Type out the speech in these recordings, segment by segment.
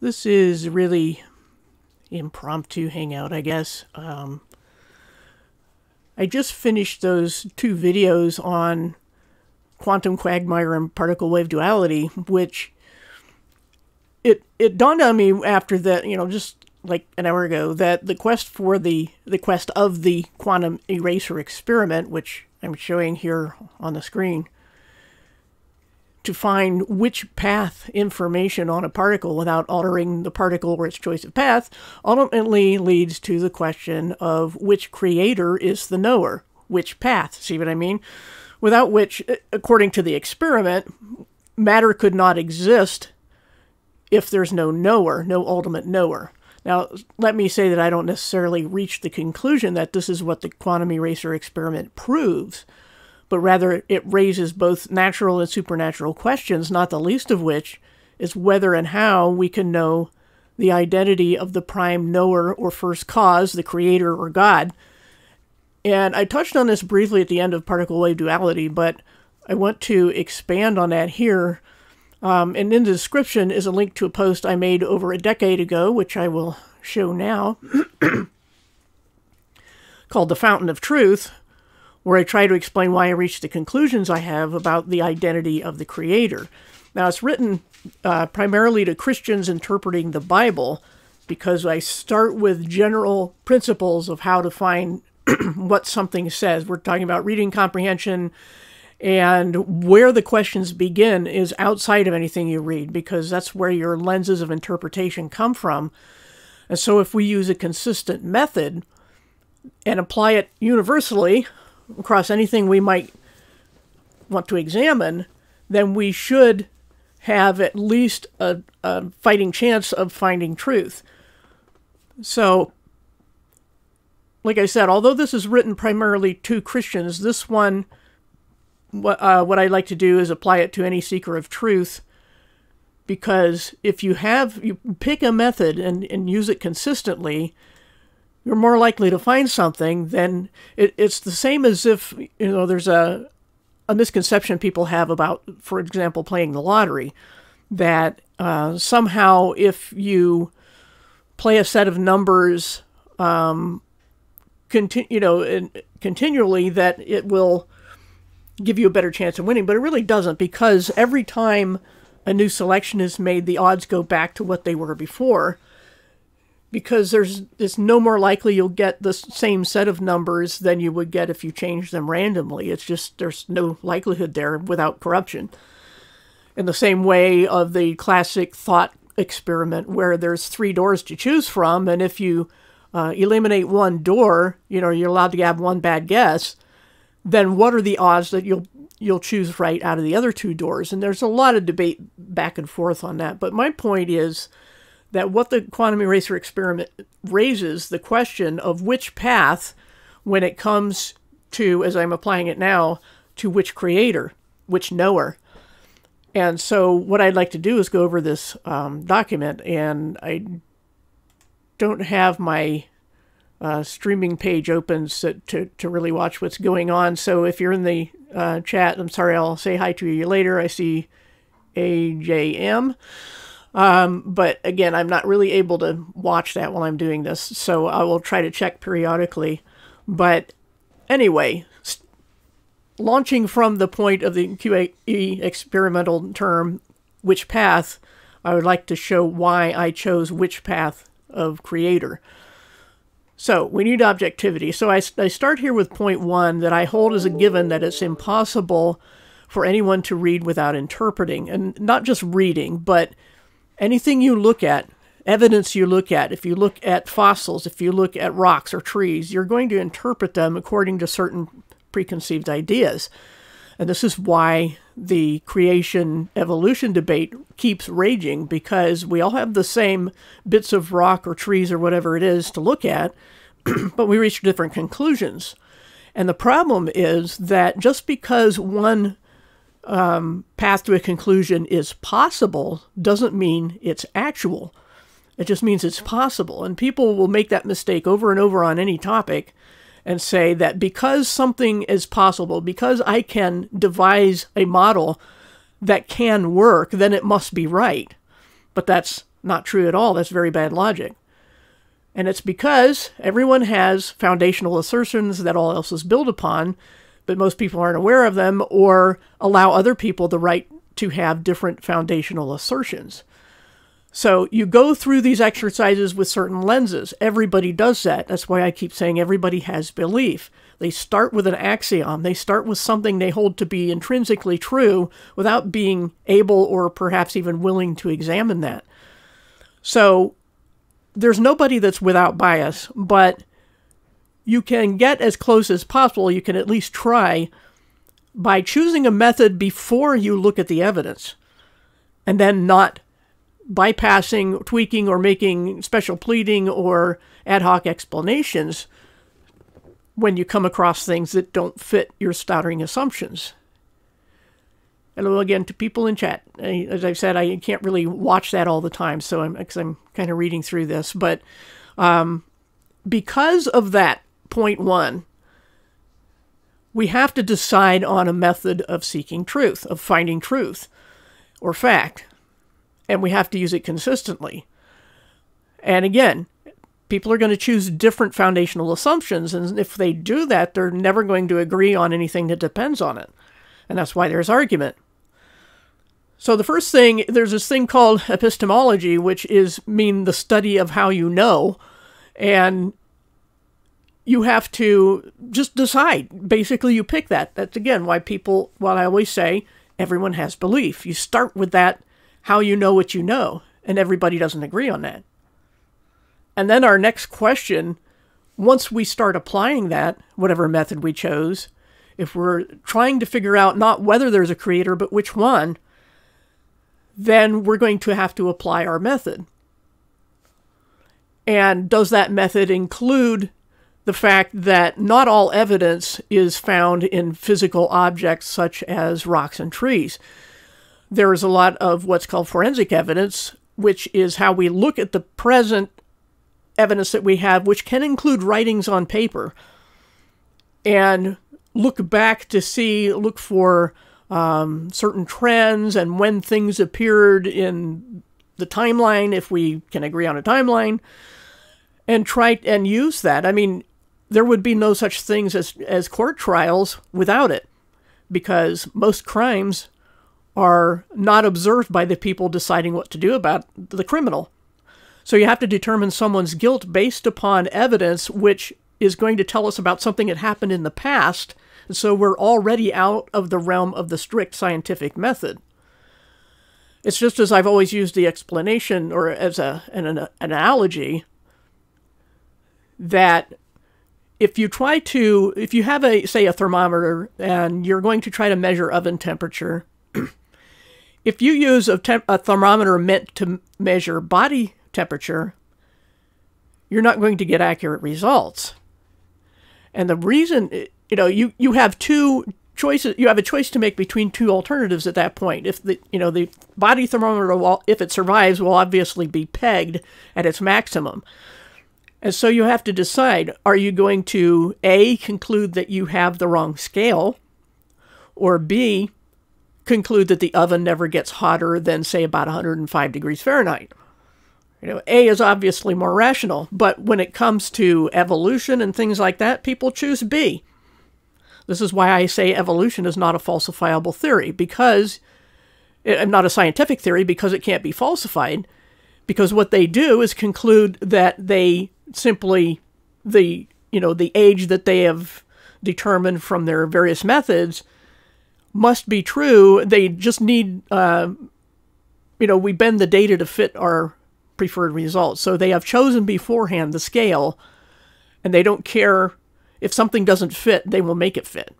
This is really impromptu hangout, I guess. I just finished those two videos on quantum quagmire and particle wave duality, which it dawned on me after that, just like an hour ago, that the quest of the quantum eraser experiment, which I'm showing here on the screen, to find which path information on a particle without altering the particle or its choice of path, ultimately leads to the question of which creator is the knower, which path, see what I mean? Without which, according to the experiment, matter could not exist if there's no knower, no ultimate knower. Now, let me say that I don't necessarily reach the conclusion that this is what the quantum eraser experiment proves, but rather it raises both natural and supernatural questions, not the least of which is whether and how we can know the identity of the prime knower or first cause, the creator or God. And I touched on this briefly at the end of particle wave duality, but I want to expand on that here. And in the description is a link to a post I made over a decade ago, which I will show now, called The Fountain of Truth, where I try to explain why I reached the conclusions I have about the identity of the Creator. Now, it's written primarily to Christians interpreting the Bible, because I start with general principles of how to find what something says. We're talking about reading comprehension, and where the questions begin is outside of anything you read, because that's where your lenses of interpretation come from. And so if we use a consistent method and apply it universally across anything we might want to examine, then we should have at least a fighting chance of finding truth. So, like I said, although this is written primarily to Christians, this one, what I like to do is apply it to any seeker of truth, because if you pick a method and use it consistently, you're more likely to find something. Then it's the same as if, there's a misconception people have about, for example, playing the lottery, that somehow if you play a set of numbers continually, that it will give you a better chance of winning. But it really doesn't, because every time a new selection is made, the odds go back to what they were before, because it's no more likely you'll get the same set of numbers than you would get if you change them randomly. It's just there's no likelihood there without corruption. In the same way of the classic thought experiment, where there's 3 doors to choose from, and if you eliminate one door, you're allowed to have one bad guess, then what are the odds that you'll choose right out of the other 2 doors? And there's a lot of debate back and forth on that. But my point is that what the quantum eraser experiment raises, the question of which path, when it comes to, as I'm applying it now, to which creator, which knower. And so what I'd like to do is go over this document, and I don't have my streaming page open to really watch what's going on. So if you're in the chat, I'm sorry, I'll say hi to you later. I see AJM. But again, I'm not really able to watch that while I'm doing this, so I will try to check periodically. But anyway, launching from the point of the QAE experimental term, which path, I would like to show why I chose which path of creator. So we need objectivity. So I start here with point 1, that I hold as a given that it's impossible for anyone to read without interpreting. And not just reading, but anything you look at, evidence you look at, if you look at fossils, if you look at rocks or trees, you're going to interpret them according to certain preconceived ideas. And this is why the creation-evolution debate keeps raging, because we all have the same bits of rock or trees or whatever it is to look at, but we reach different conclusions. And the problem is that just because one path to a conclusion is possible doesn't mean it's actual. It just means it's possible. And people will make that mistake over and over on any topic, and say that because something is possible, because I can devise a model that can work, then it must be right. But that's not true at all. That's very bad logic. And it's because everyone has foundational assertions that all else is built upon, but most people aren't aware of them or allow other people the right to have different foundational assertions. So you go through these exercises with certain lenses. Everybody does that. That's why I keep saying everybody has belief. They start with an axiom. They start with something they hold to be intrinsically true without being able or perhaps even willing to examine that. So there's nobody that's without bias, but you can get as close as possible. You can at least try by choosing a method before you look at the evidence and then not bypassing, tweaking, or making special pleading or ad hoc explanations when you come across things that don't fit your stuttering assumptions. Hello again to people in chat. As I've said, I can't really watch that all the time, so I'm kind of reading through this. But because of that, point one, we have to decide on a method of seeking truth, of finding truth or fact. And we have to use it consistently. And again, people are going to choose different foundational assumptions. And if they do that, they're never going to agree on anything that depends on it. And that's why there's argument. So the first thing, there's this thing called epistemology, which mean the study of how you know. And you have to just decide. Basically, you pick that. That's, again, why I always say, everyone has belief. You start with that, how you know what you know, and everybody doesn't agree on that. And then our next question, once we start applying that, whatever method we chose, if we're trying to figure out not whether there's a creator, but which one, then we're going to have to apply our method. And does that method include the fact that not all evidence is found in physical objects such as rocks and trees? There is a lot of what's called forensic evidence, which is how we look at the present evidence that we have, which can include writings on paper, and look back to look for certain trends and when things appeared in the timeline, if we can agree on a timeline, and try and use that. I mean, there would be no such things as court trials without it, because most crimes are not observed by the people deciding what to do about the criminal. So you have to determine someone's guilt based upon evidence which is going to tell us about something that happened in the past. And so we're already out of the realm of the strict scientific method. It's just as I've always used the explanation, or as an analogy, that if you have a thermometer and you're going to try to measure oven temperature, if you use a thermometer meant to measure body temperature, you're not going to get accurate results. And the reason, you have two choices. You have a choice to make between two alternatives at that point. If the body thermometer, if it survives, will obviously be pegged at its maximum. And so you have to decide, are you going to A, conclude that you have the wrong scale, or B, conclude that the oven never gets hotter than, say, about 105 degrees Fahrenheit. A is obviously more rational, but when it comes to evolution and things like that, people choose B. This is why I say evolution is not a falsifiable theory, not a scientific theory, because it can't be falsified, because what they do is conclude that they simply, the age that they have determined from their various methods must be true. They just need, we bend the data to fit our preferred results. So they have chosen beforehand the scale, and they don't care if something doesn't fit, they will make it fit.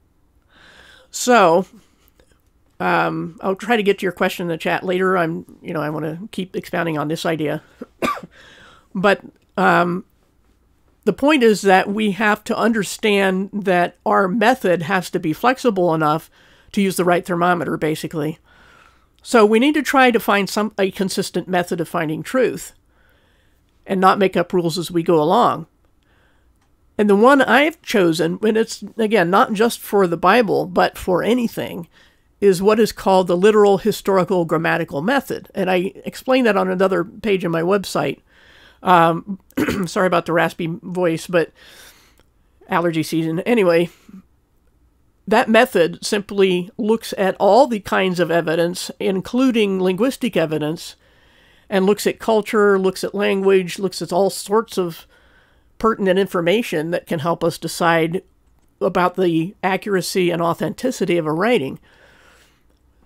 So I'll try to get to your question in the chat later. I want to keep expounding on this idea. But the point is that we have to understand that our method has to be flexible enough to use the right thermometer, basically. So we need to try to find a consistent method of finding truth and not make up rules as we go along. And the one I've chosen, and it's, again, not just for the Bible, but for anything, is what is called the literal historical grammatical method. And I explain that on another page on my website. Sorry about the raspy voice, but allergy season. Anyway, that method simply looks at all the kinds of evidence, including linguistic evidence, and looks at culture, looks at language, looks at all sorts of pertinent information that can help us decide about the accuracy and authenticity of a writing.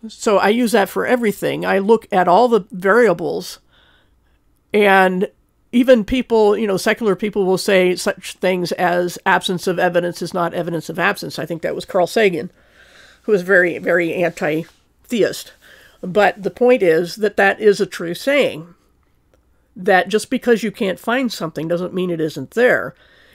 So I use that for everything. I look at all the variables, and even people, secular people will say such things as absence of evidence is not evidence of absence. I think that was Carl Sagan, who was very, very anti-theist. But the point is that that is a true saying, that just because you can't find something doesn't mean it isn't there.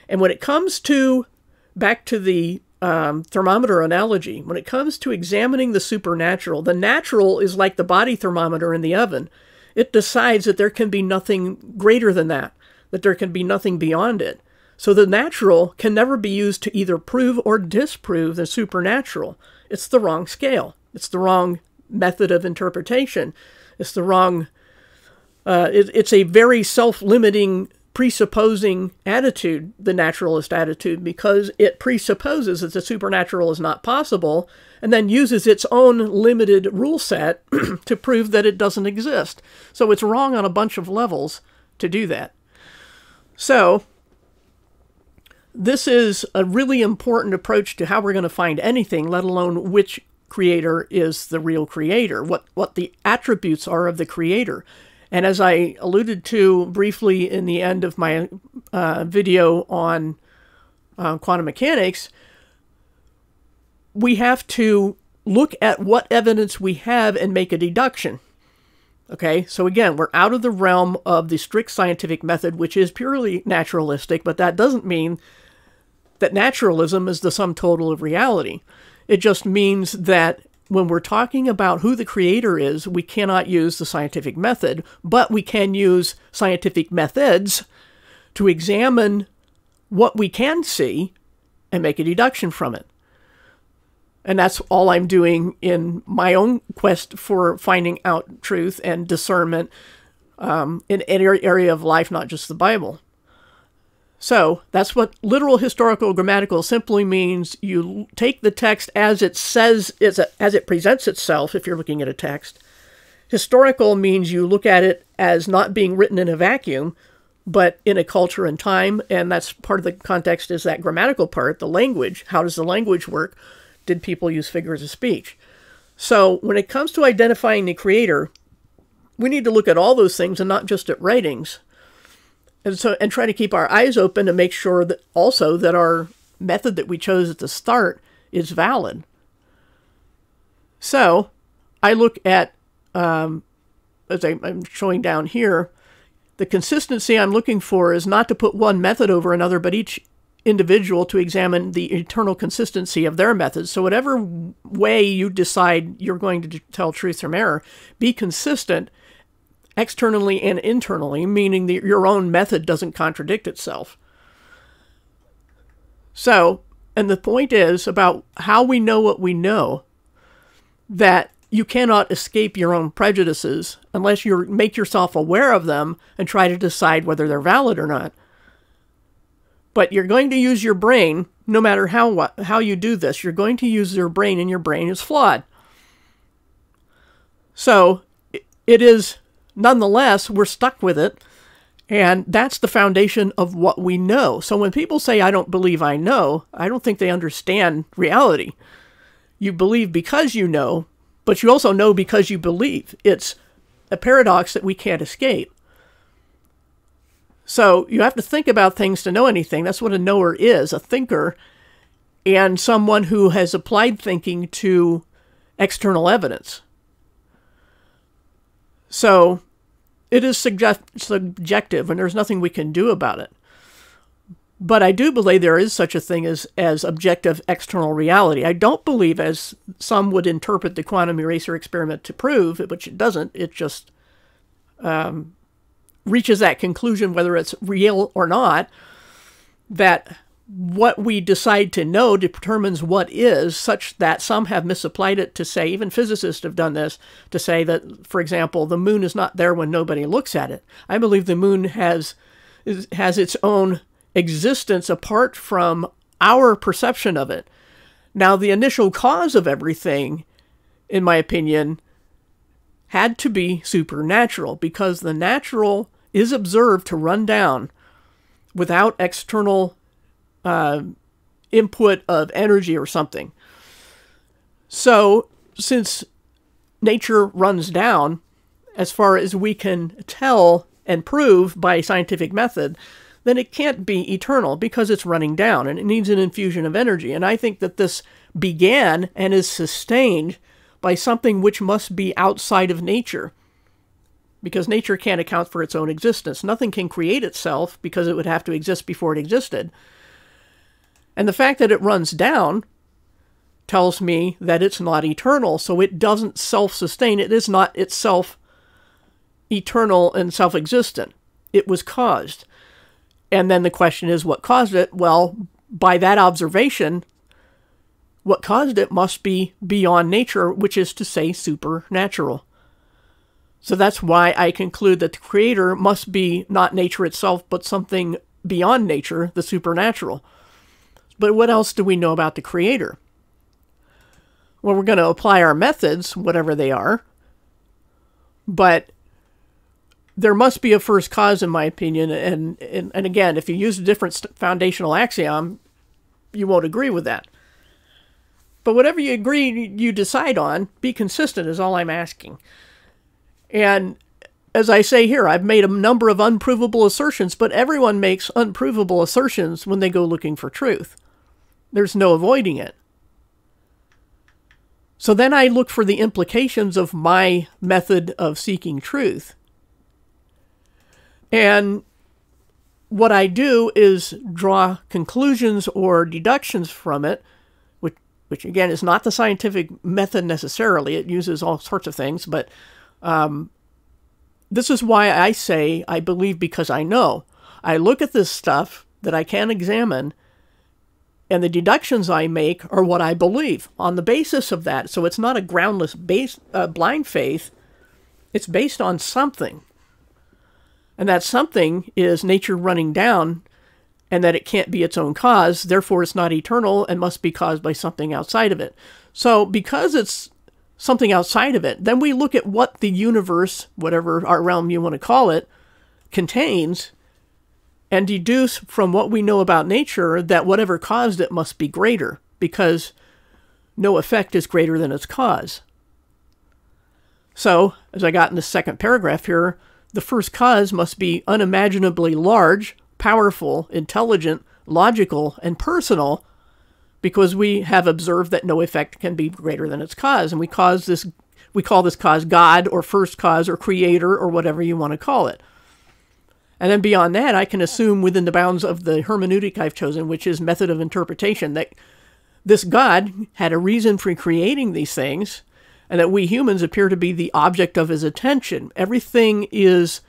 And when it comes to, back to the thermometer analogy, when it comes to examining the supernatural, the natural is like the body thermometer in the oven. It decides that there can be nothing greater than that there can be nothing beyond it. So the natural can never be used to either prove or disprove the supernatural. It's the wrong scale. It's the wrong method of interpretation. It's the wrong, it's a very self-limiting, presupposing attitude, the naturalist attitude, because it presupposes that the supernatural is not possible and then uses its own limited rule set to prove that it doesn't exist. So it's wrong on a bunch of levels to do that. So this is a really important approach to how we're going to find anything, let alone which creator is the real creator, what the attributes are of the creator. And as I alluded to briefly in the end of my video on quantum mechanics, we have to look at what evidence we have and make a deduction. Okay, so again, we're out of the realm of the strict scientific method, which is purely naturalistic, but that doesn't mean that naturalism is the sum total of reality. It just means that when we're talking about who the creator is, we cannot use the scientific method, but we can use scientific methods to examine what we can see and make a deduction from it. And that's all I'm doing in my own quest for finding out truth and discernment in any area of life, not just the Bible. So that's what literal historical grammatical simply means. You take the text as it says, as it presents itself, if you're looking at a text. Historical means you look at it as not being written in a vacuum, but in a culture and time, and that's part of the context is that grammatical part, the language. How does the language work? Did people use figures of speech? So when it comes to identifying the creator, we need to look at all those things and not just at writings. And try to keep our eyes open to make sure that also that our method that we chose at the start is valid. So I look at, as I'm showing down here, the consistency I'm looking for is not to put one method over another, but each individual to examine the internal consistency of their methods. So whatever way you decide you're going to tell truth from error, be consistent externally and internally, meaning that your own method doesn't contradict itself. So, and the point is about how we know what we know, that you cannot escape your own prejudices unless you make yourself aware of them and try to decide whether they're valid or not. But you're going to use your brain, no matter how you do this. You're going to use your brain, and your brain is flawed. So it is, nonetheless, we're stuck with it, and that's the foundation of what we know. So when people say, I don't believe I know, I don't think they understand reality. You believe because you know, but you also know because you believe. It's a paradox that we can't escape. So you have to think about things to know anything. That's what a knower is, a thinker, and someone who has applied thinking to external evidence. So it is subjective, and there's nothing we can do about it. But I do believe there is such a thing as objective external reality. I don't believe, as some would interpret the quantum eraser experiment to prove, which it doesn't, it just reaches that conclusion, whether it's real or not, that what we decide to know determines what is, such that some have misapplied it to say, even physicists have done this, to say that, for example, the moon is not there when nobody looks at it. I believe the moon has its own existence apart from our perception of it. Now, the initial cause of everything, in my opinion, had to be supernatural, because the natural is observed to run down without external input of energy or something. So, since nature runs down, as far as we can tell and prove by scientific method, then it can't be eternal because it's running down and it needs an infusion of energy. And I think that this began and is sustained by something which must be outside of nature, because nature can't account for its own existence. Nothing can create itself because it would have to exist before it existed. And the fact that it runs down tells me that it's not eternal, so it doesn't self-sustain. It is not itself eternal and self-existent. It was caused. And then the question is, what caused it? Well, by that observation, what caused it must be beyond nature, which is to say supernatural. So that's why I conclude that the Creator must be not nature itself, but something beyond nature, the supernatural. But what else do we know about the Creator? Well, we're going to apply our methods, whatever they are, but there must be a first cause, in my opinion, and again, if you use a different foundational axiom, you won't agree with that. But whatever you decide on, be consistent is all I'm asking. And as I say here, I've made a number of unprovable assertions, but everyone makes unprovable assertions when they go looking for truth. There's no avoiding it. So then I look for the implications of my method of seeking truth. And what I do is draw conclusions or deductions from it, which again is not the scientific method necessarily. It uses all sorts of things, but this is why I say I believe because I know. I look at this stuff that I can examine, and the deductions I make are what I believe on the basis of that. So it's not a groundless blind faith. It's based on something. And that something is nature running down, and that it can't be its own cause. Therefore, it's not eternal and must be caused by something outside of it. So because it's something outside of it, then we look at what the universe, whatever our realm you want to call it, contains, and deduce from what we know about nature that whatever caused it must be greater, because no effect is greater than its cause. So, as I got in the second paragraph here, the first cause must be unimaginably large, powerful, intelligent, logical, and personal, because we have observed that no effect can be greater than its cause. And we call this cause God, or first cause, or creator, or whatever you want to call it. And then beyond that, I can assume within the bounds of the hermeneutic I've chosen, which is method of interpretation, that this God had a reason for creating these things, and that we humans appear to be the object of his attention. Everything is,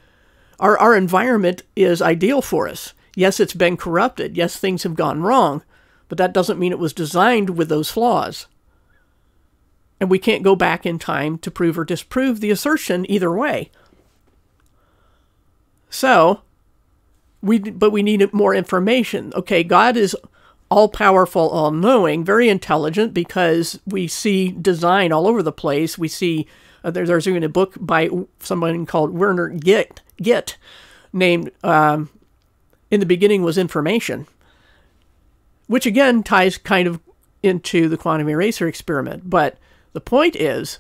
our environment is ideal for us. Yes, it's been corrupted. Yes, things have gone wrong, but that doesn't mean it was designed with those flaws. And we can't go back in time to prove or disprove the assertion either way. So, but we need more information. Okay, God is all-powerful, all-knowing, very intelligent, because we see design all over the place. We see, there's even a book by someone called Werner Gitt, named In the Beginning Was Information, which again ties kind of into the quantum eraser experiment. But the point is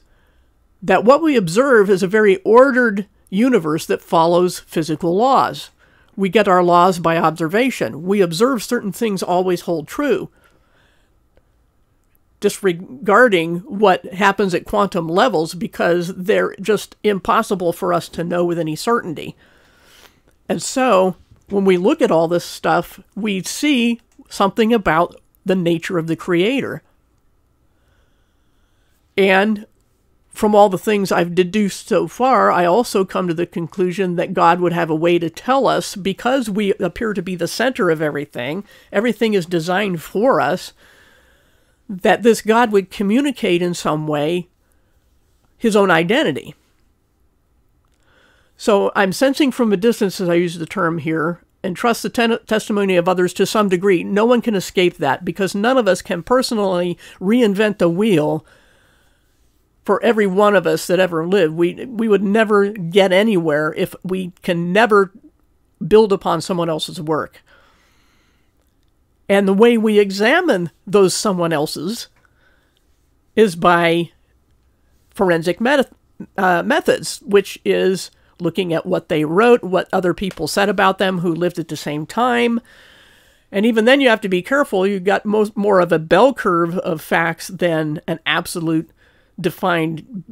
that what we observe is a very ordered universe that follows physical laws. We get our laws by observation. We observe certain things always hold true, disregarding what happens at quantum levels, because they're just impossible for us to know with any certainty. And so, when we look at all this stuff, we see something about the nature of the Creator. And from all the things I've deduced so far, I also come to the conclusion that God would have a way to tell us, because we appear to be the center of everything is designed for us, that this God would communicate in some way his own identity. So I'm sensing from a distance, as I use the term here, and trust the testimony of others to some degree. No one can escape that, because none of us can personally reinvent the wheel for every one of us that ever lived. We would never get anywhere if we can never build upon someone else's work. And the way we examine those someone else's is by forensic methods, which is looking at what they wrote, what other people said about them who lived at the same time. And even then you have to be careful. You've got more of a bell curve of facts than an absolute defined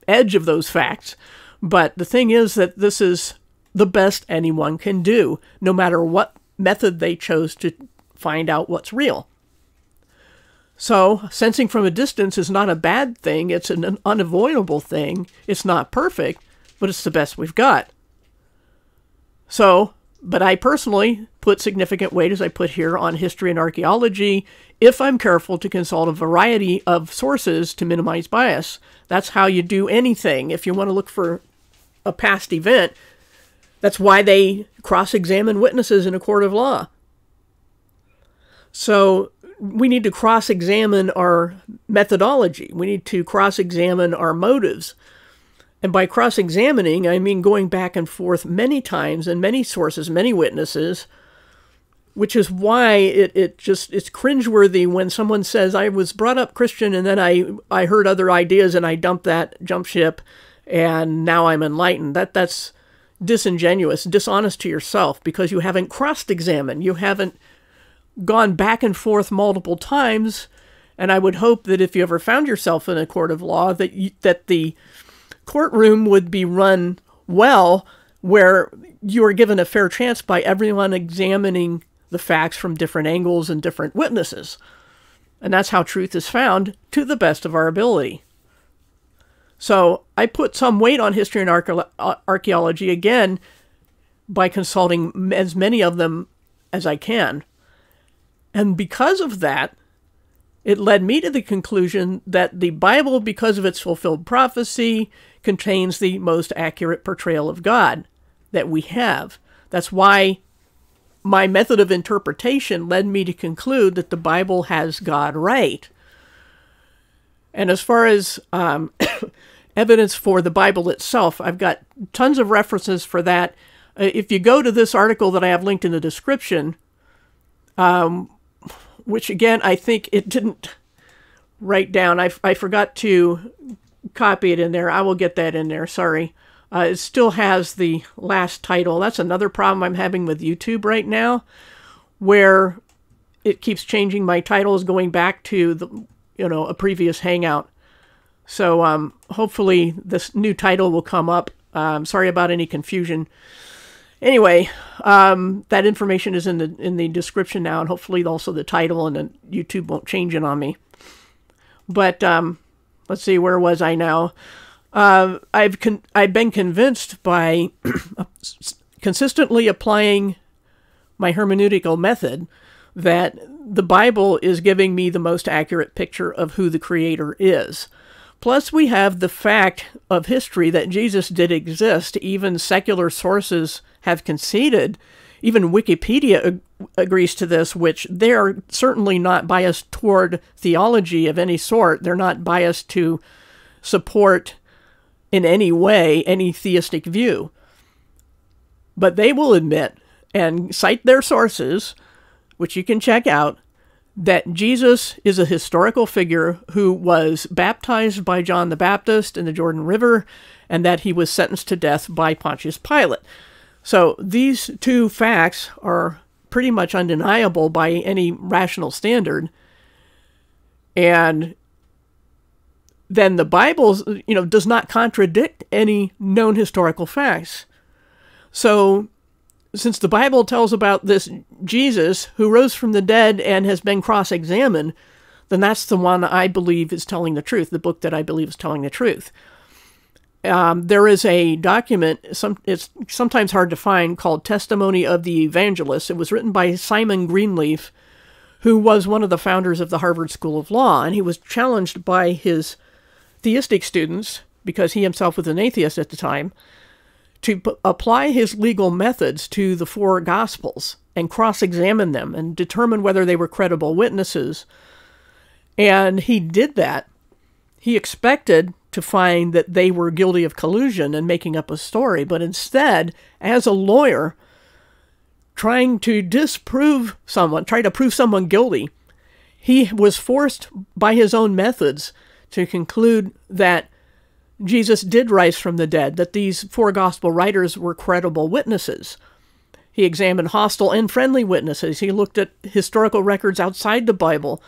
edge of those facts. But the thing is that this is the best anyone can do, no matter what method they chose to find out what's real. So sensing from a distance is not a bad thing. It's an unavoidable thing. It's not perfect, but it's the best we've got. So, but I personally put significant weight, as I put here, on history and archaeology, if I'm careful to consult a variety of sources to minimize bias. That's how you do anything. If you want to look for a past event, that's why they cross-examine witnesses in a court of law. So we need to cross-examine our methodology. We need to cross-examine our motives. And by cross-examining, I mean going back and forth many times and many sources, many witnesses, which is why it's cringeworthy when someone says, I was brought up Christian and then I heard other ideas and I dumped that jump ship and now I'm enlightened. That's disingenuous, dishonest to yourself, because you haven't cross-examined. You haven't gone back and forth multiple times. And I would hope that if you ever found yourself in a court of law, that the courtroom would be run well, where you are given a fair chance by everyone examining the facts from different angles and different witnesses. And that's how truth is found to the best of our ability. So I put some weight on history and archaeology, again, by consulting as many of them as I can. And because of that, it led me to the conclusion that the Bible, because of its fulfilled prophecy, contains the most accurate portrayal of God that we have. That's why my method of interpretation led me to conclude that the Bible has God right. And as far as evidence for the Bible itself, I've got tons of references for that. If you go to this article that I have linked in the description, which again, I think it didn't write down. I forgot to copy it in there. I will get that in there. Sorry. It still has the last title. That's another problem I'm having with YouTube right now, where it keeps changing my titles, going back to a previous Hangout. So hopefully this new title will come up. Sorry about any confusion. Anyway, that information is in the description now, and hopefully also the title, and then YouTube won't change it on me. But let's see, where was I now? I've been convinced by consistently applying my hermeneutical method that the Bible is giving me the most accurate picture of who the Creator is. Plus, we have the fact of history that Jesus did exist. Even secular sources have conceded. Even Wikipedia agrees to this, which they are certainly not biased toward theology of any sort. They're not biased to support in any way any theistic view. But they will admit and cite their sources, which you can check out, that Jesus is a historical figure who was baptized by John the Baptist in the Jordan River, and that he was sentenced to death by Pontius Pilate. So these two facts are pretty much undeniable by any rational standard. And then the Bible, does not contradict any known historical facts. So since the Bible tells about this Jesus who rose from the dead and has been cross-examined, then that's the one I believe is telling the truth, the book that I believe is telling the truth. There is a document, it's sometimes hard to find, called Testimony of the Evangelist. It was written by Simon Greenleaf, who was one of the founders of the Harvard School of Law, and he was challenged by his theistic students, because he himself was an atheist at the time, to apply his legal methods to the four Gospels and cross-examine them and determine whether they were credible witnesses. And he did that. He expected to find that they were guilty of collusion and making up a story, but instead, as a lawyer, trying to prove someone guilty, he was forced by his own methods to conclude that Jesus did rise from the dead, that these four gospel writers were credible witnesses. He examined hostile and friendly witnesses. He looked at historical records outside the Bible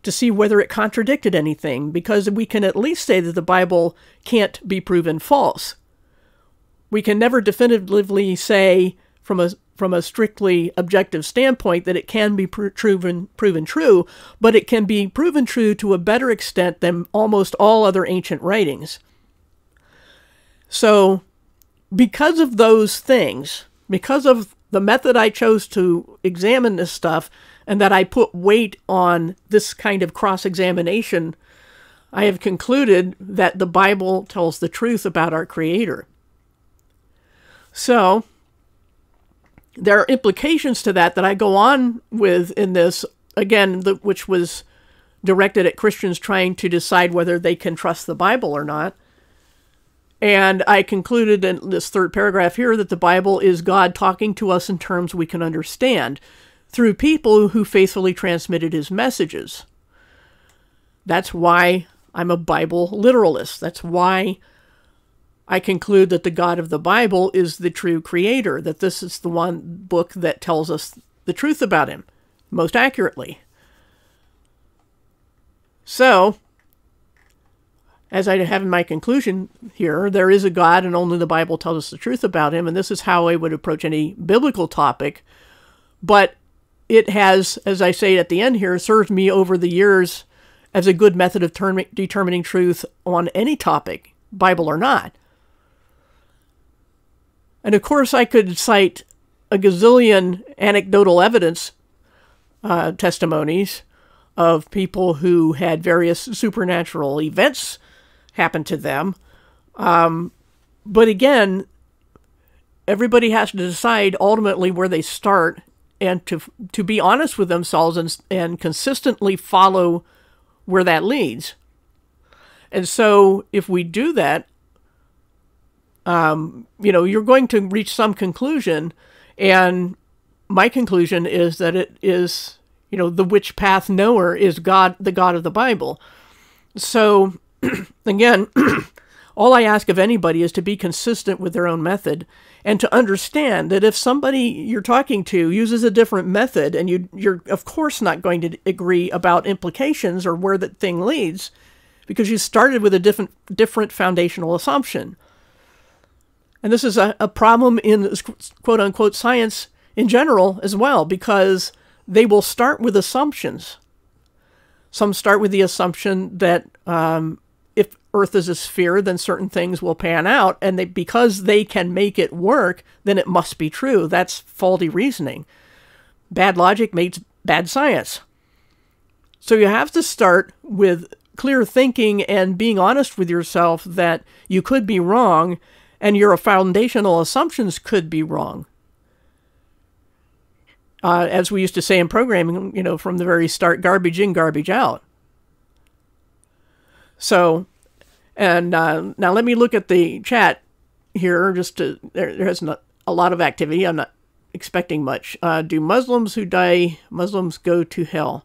to see whether it contradicted anything, because we can at least say that the Bible can't be proven false. We can never definitively say from a strictly objective standpoint that it can be proven true, but it can be proven true to a better extent than almost all other ancient writings. So, because of those things, because of the method I chose to examine this stuff, and that I put weight on this kind of cross-examination, I have concluded that the Bible tells the truth about our Creator. So, there are implications to that I go on with in this, again, which was directed at Christians trying to decide whether they can trust the Bible or not. And I concluded in this third paragraph here that the Bible is God talking to us in terms we can understand through people who faithfully transmitted his messages. That's why I'm a Bible literalist. That's why I conclude that the God of the Bible is the true creator, that this is the one book that tells us the truth about him most accurately. So, as I have in my conclusion here, there is a God and only the Bible tells us the truth about him, and this is how I would approach any biblical topic. But it has, as I say at the end here, served me over the years as a good method of determining truth on any topic, Bible or not. And of course I could cite a gazillion anecdotal evidence testimonies of people who had various supernatural events happen to them. But again, everybody has to decide ultimately where they start and to be honest with themselves and consistently follow where that leads. And so if we do that, you're going to reach some conclusion. And my conclusion is that it is, the which path knower is God, the God of the Bible. So again, all I ask of anybody is to be consistent with their own method and to understand that if somebody you're talking to uses a different method and you're of course not going to agree about implications or where that thing leads because you started with a different foundational assumption. And this is a problem in quote-unquote science in general as well, because they will start with assumptions. Some start with the assumption that if Earth is a sphere, then certain things will pan out, and because they can make it work, then it must be true. That's faulty reasoning. Bad logic makes bad science. So you have to start with clear thinking and being honest with yourself that you could be wrong, and your foundational assumptions could be wrong. As we used to say in programming, from the very start, garbage in, garbage out. So, and now let me look at the chat here. There has not a lot of activity. I'm not expecting much. Do Muslims who die, Muslims go to hell?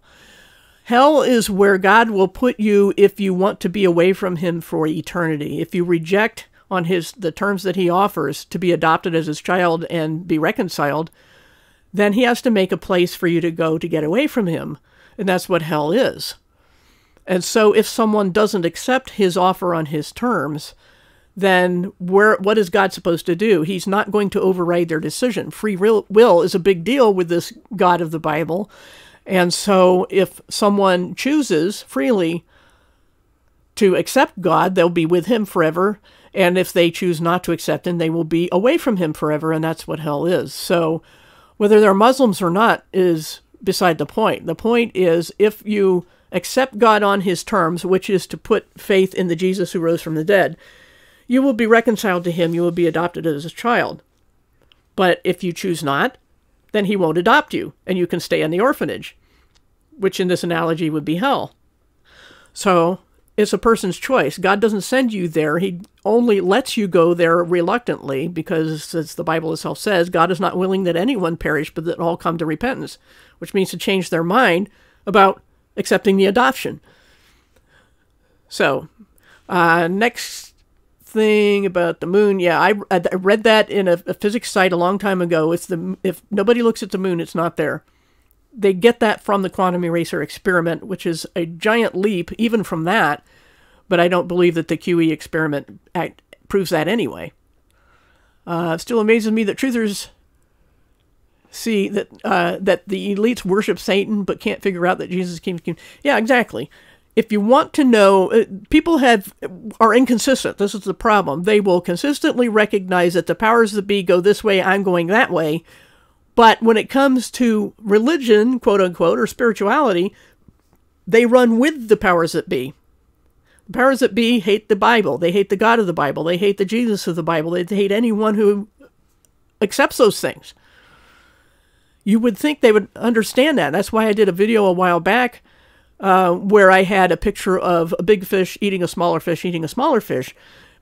Hell is where God will put you if you want to be away from him for eternity. If you reject on the terms that he offers to be adopted as his child and be reconciled, then he has to make a place for you to go to get away from him. And that's what hell is. And so if someone doesn't accept his offer on his terms, then what is God supposed to do? He's not going to override their decision. Free will is a big deal with this God of the Bible. And so if someone chooses freely to accept God, they'll be with him forever. And if they choose not to accept him, they will be away from him forever. And that's what hell is. So whether they're Muslims or not is beside the point. The point is, if you accept God on his terms, which is to put faith in the Jesus who rose from the dead, you will be reconciled to him. You will be adopted as a child. But if you choose not, then he won't adopt you, and you can stay in the orphanage, which in this analogy would be hell. So it's a person's choice. God doesn't send you there. He only lets you go there reluctantly, because, as the Bible itself says, God is not willing that anyone perish, but that all come to repentance, which means to change their mind about accepting the adoption. So, next thing about the moon. Yeah, I read that in a physics site a long time ago. If nobody looks at the moon, it's not there. They get that from the quantum eraser experiment, which is a giant leap even from that, but I don't believe that the QE experiment proves that anyway. Still amazes me that truthers see that that the elites worship Satan but can't figure out that Jesus came. Yeah, exactly. If you want to know, people are inconsistent. This is the problem. They will consistently recognize that the powers that be go this way, I'm going that way. But when it comes to religion, quote unquote, or spirituality, they run with the powers that be. The powers that be hate the Bible. They hate the God of the Bible. They hate the Jesus of the Bible. They hate anyone who accepts those things. You would think they would understand that. That's why I did a video a while back where I had a picture of a big fish eating a smaller fish eating a smaller fish,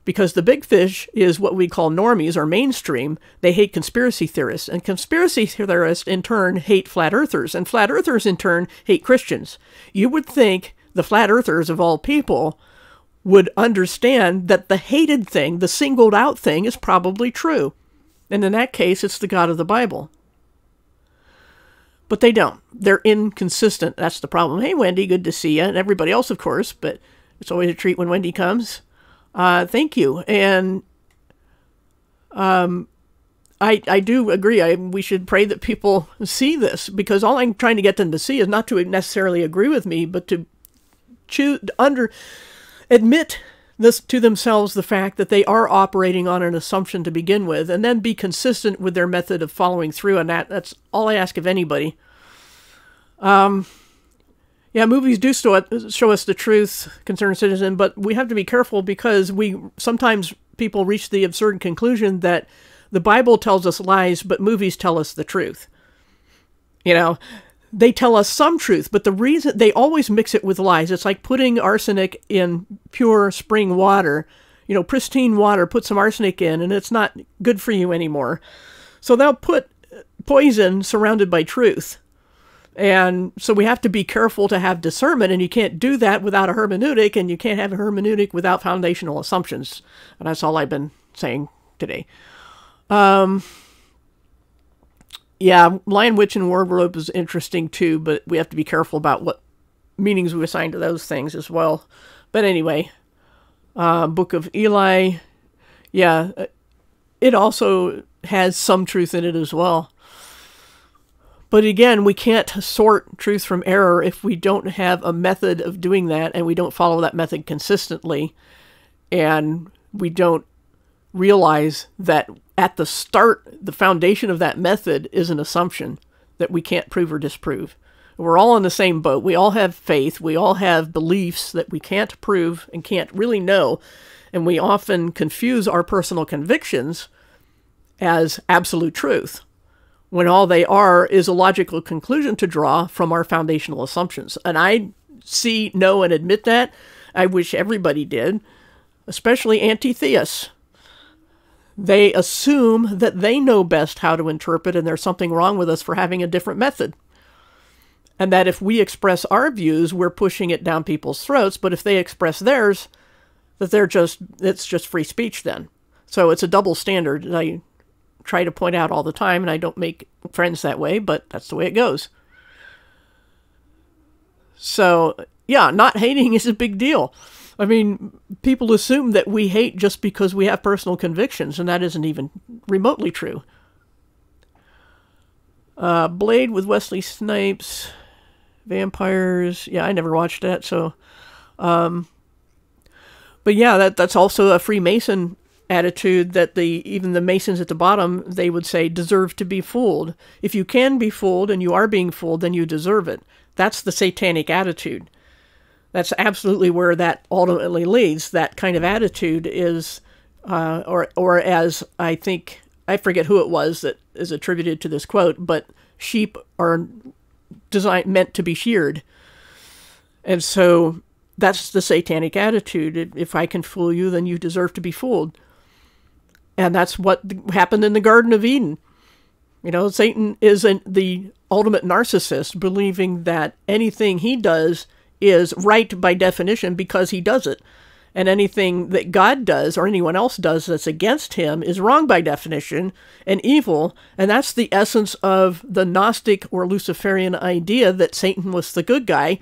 because the big fish is what we call normies or mainstream. They hate conspiracy theorists, and conspiracy theorists in turn hate flat earthers, and flat earthers in turn hate Christians. You would think the flat earthers of all people would understand that the hated thing, the singled out thing, is probably true. And in that case, it's the God of the Bible. But they don't. They're inconsistent. That's the problem. Hey, Wendy, good to see you. And everybody else, of course, but it's always a treat when Wendy comes. Thank you. And I do agree. We should pray that people see this, because all I'm trying to get them to see is not to necessarily agree with me, but to admit this to themselves, the fact that they are operating on an assumption to begin with, and then be consistent with their method of following through on that. That's all I ask of anybody. Yeah, movies do show us the truth, concerned citizen, but we have to be careful, because sometimes people reach the absurd conclusion that the Bible tells us lies, but movies tell us the truth. You know, they tell us some truth, but the reason they always mix it with lies. It's like putting arsenic in pure spring water, you know, pristine water, put some arsenic in, and it's not good for you anymore. So they'll put poison surrounded by truth. And so we have to be careful to have discernment, and you can't do that without a hermeneutic, and you can't have a hermeneutic without foundational assumptions. And that's all I've been saying today. Yeah, Lion, Witch, and Wardrobe is interesting too, but we have to be careful about what meanings we assign to those things as well. But anyway, Book of Eli, yeah, it also has some truth in it as well. But again, we can't sort truth from error if we don't have a method of doing that, and we don't follow that method consistently, and we don't realize that at the start, the foundation of that method is an assumption that we can't prove or disprove. We're all in the same boat. We all have faith. We all have beliefs that we can't prove and can't really know, and we often confuse our personal convictions as absolute truth, when all they are is a logical conclusion to draw from our foundational assumptions. And I know and admit that. I wish everybody did, especially anti-theists. They assume that they know best how to interpret, and there's something wrong with us for having a different method. And that if we express our views, we're pushing it down people's throats, but if they express theirs, that it's just free speech then. So it's a double standard. I try to point out all the time, and I don't make friends that way, but that's the way it goes. So, yeah, not hating is a big deal. I mean, people assume that we hate just because we have personal convictions, and that isn't even remotely true. Blade with Wesley Snipes. Vampires. Yeah, I never watched that. So, but yeah, that's also a Freemason attitude that even the Masons at the bottom, they would say, deserve to be fooled. If you can be fooled and you are being fooled, then you deserve it. That's the satanic attitude. That's absolutely where that ultimately leads. That kind of attitude is, or as I think, I forget who it was that is attributed to this quote, but sheep are meant to be sheared. And so that's the satanic attitude. If I can fool you, then you deserve to be fooled. And that's what happened in the Garden of Eden. You know, Satan is the ultimate narcissist, believing that anything he does is right by definition because he does it. And anything that God does or anyone else does that's against him is wrong by definition and evil. And that's the essence of the Gnostic or Luciferian idea that Satan was the good guy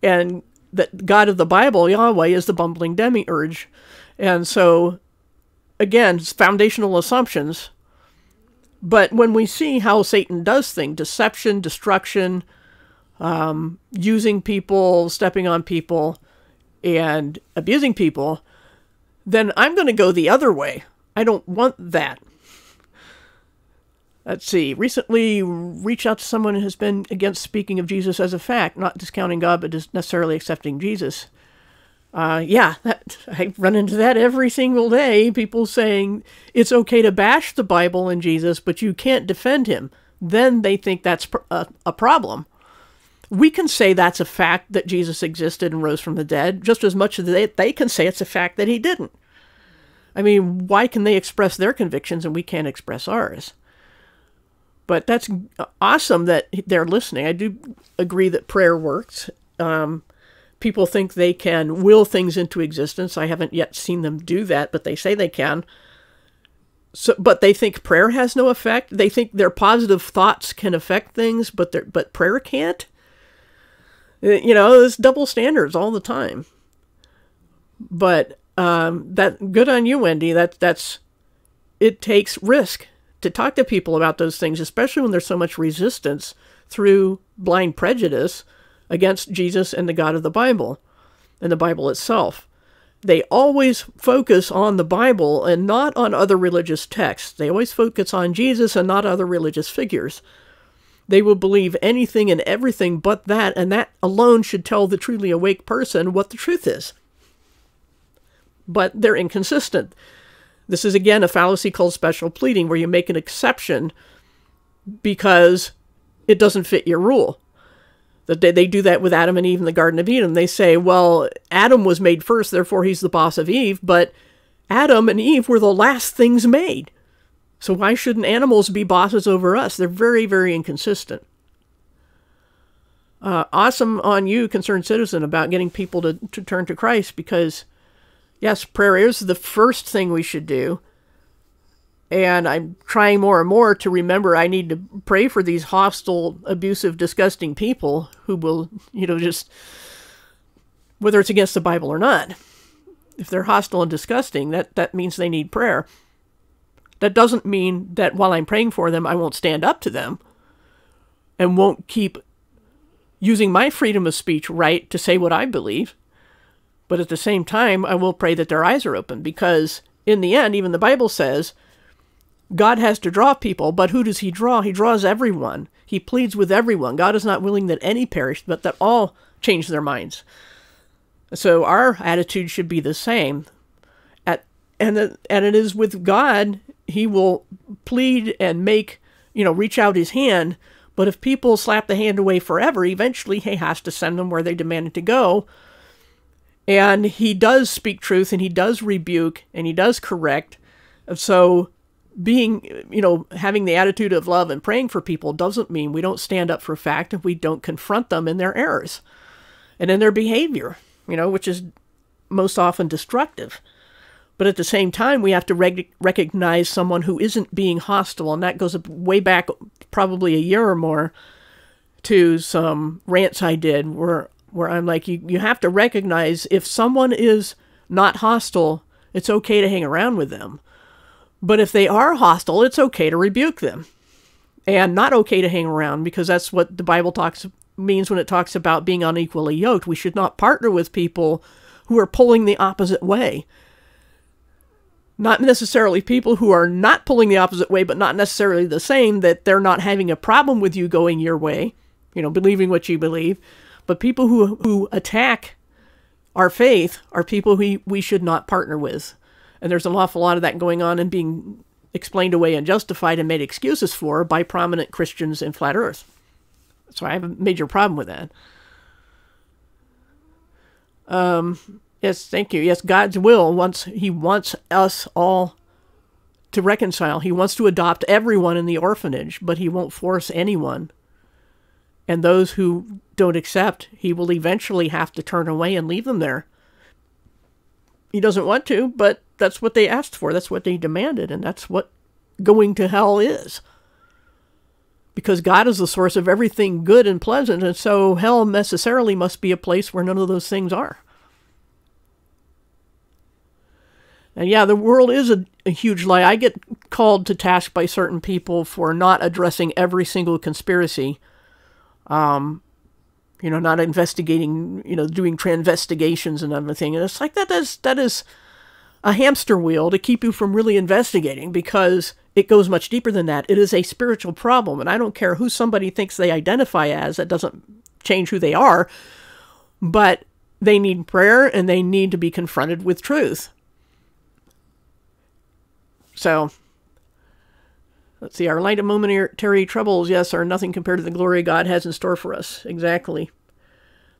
and that God of the Bible, Yahweh, is the bumbling demiurge. And so, again, it's foundational assumptions. But when we see how Satan does things, deception, destruction, using people, stepping on people, and abusing people, then I'm going to go the other way. I don't want that. Let's see. Recently reached out to someone who has been against speaking of Jesus as a fact, not discounting God, but just necessarily accepting Jesus. I run into that every single day. People saying it's okay to bash the Bible and Jesus, but you can't defend him. Then they think that's a problem. We can say that's a fact that Jesus existed and rose from the dead, just as much as they can say it's a fact that he didn't. I mean, why can they express their convictions and we can't express ours? But that's awesome that they're listening. I do agree that prayer works. People think they can will things into existence. I haven't yet seen them do that, but they say they can. But they think prayer has no effect. They think their positive thoughts can affect things, but prayer can't. You know, there's double standards all the time. But that good on you, Wendy. That's it takes risk to talk to people about those things, especially when there's so much resistance through blind prejudice against Jesus and the God of the Bible and the Bible itself. They always focus on the Bible and not on other religious texts. They always focus on Jesus and not other religious figures. They will believe anything and everything but that, and that alone should tell the truly awake person what the truth is. But they're inconsistent. This is, again, a fallacy called special pleading, where you make an exception because it doesn't fit your rule. They do that with Adam and Eve in the Garden of Eden. They say, well, Adam was made first, therefore he's the boss of Eve, but Adam and Eve were the last things made. So why shouldn't animals be bosses over us? They're very, very inconsistent. Awesome on you, concerned citizen, about getting people to turn to Christ, because, yes, prayer is the first thing we should do. And I'm trying more and more to remember I need to pray for these hostile, abusive, disgusting people who will, just, whether it's against the Bible or not. If they're hostile and disgusting, that means they need prayer. That doesn't mean that while I'm praying for them, I won't stand up to them and won't keep using my freedom of speech right to say what I believe. But at the same time, I will pray that their eyes are open, because in the end, even the Bible says, God has to draw people, but who does he draw? He draws everyone. He pleads with everyone. God is not willing that any perish, but that all change their minds. So our attitude should be the same. And it is with God, he will plead and reach out his hand. But if people slap the hand away forever, eventually he has to send them where they demanded to go. And he does speak truth, and he does rebuke, and he does correct. So having the attitude of love and praying for people doesn't mean we don't stand up for fact and we don't confront them in their errors and in their behavior, which is most often destructive. But at the same time, we have to recognize someone who isn't being hostile. And that goes way back, probably a year or more, to some rants I did where I'm like, you have to recognize if someone is not hostile, it's okay to hang around with them. But if they are hostile, it's okay to rebuke them. And not okay to hang around, because that's what the Bible talks means when it talks about being unequally yoked. We should not partner with people who are pulling the opposite way. Not necessarily people who are not pulling the opposite way, but not necessarily the same, that they're not having a problem with you going your way, believing what you believe. But people who attack our faith are people we should not partner with. And there's an awful lot of that going on and being explained away and justified and made excuses for by prominent Christians in Flat Earth. So I have a major problem with that. Yes, thank you. Yes, God's will, He wants us all to reconcile. He wants to adopt everyone in the orphanage, but He won't force anyone. And those who don't accept, He will eventually have to turn away and leave them there. He doesn't want to, but that's what they asked for. That's what they demanded, and that's what going to hell is. Because God is the source of everything good and pleasant, and so hell necessarily must be a place where none of those things are. And yeah, the world is a huge lie. I get called to task by certain people for not addressing every single conspiracy. Not investigating, doing transvestigations and everything. And it's like that is a hamster wheel to keep you from really investigating, because it goes much deeper than that. It is a spiritual problem. And I don't care who somebody thinks they identify as. That doesn't change who they are. But they need prayer and they need to be confronted with truth. So, let's see, our light and momentary troubles, yes, are nothing compared to the glory God has in store for us. Exactly.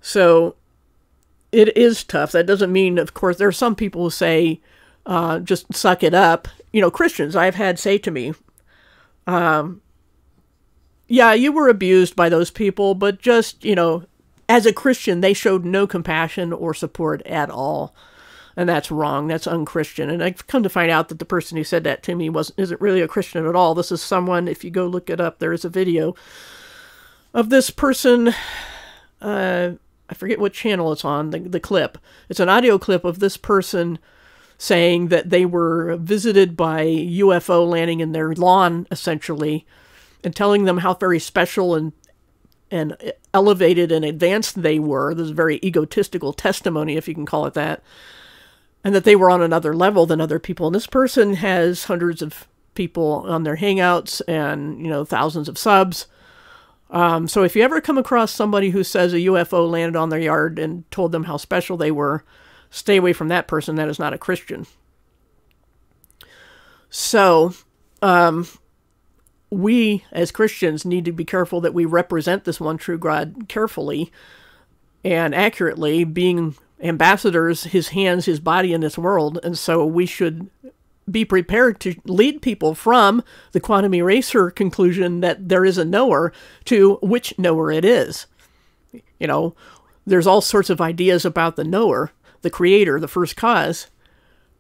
So, it is tough. That doesn't mean, of course, there are some people who say, just suck it up. Christians I've had say to me, yeah, you were abused by those people, but just, as a Christian, they showed no compassion or support at all. And that's wrong. That's unchristian. And I've come to find out that the person who said that to me isn't really a Christian at all. This is someone, if you go look it up, there is a video of this person. I forget what channel it's on, the clip. It's an audio clip of this person saying that they were visited by UFO landing in their lawn, essentially, and telling them how very special and elevated and advanced they were. This is very egotistical testimony, if you can call it that. And that they were on another level than other people. And this person has hundreds of people on their Hangouts and, thousands of subs. So if you ever come across somebody who says a UFO landed on their yard and told them how special they were, stay away from that person. That is not a Christian. So, we as Christians need to be careful that we represent this one true God carefully and accurately, being ambassadors, his hands, his body in this world. And so we should be prepared to lead people from the quantum eraser conclusion that there is a knower to which knower it is. There's all sorts of ideas about the knower, the creator, the first cause.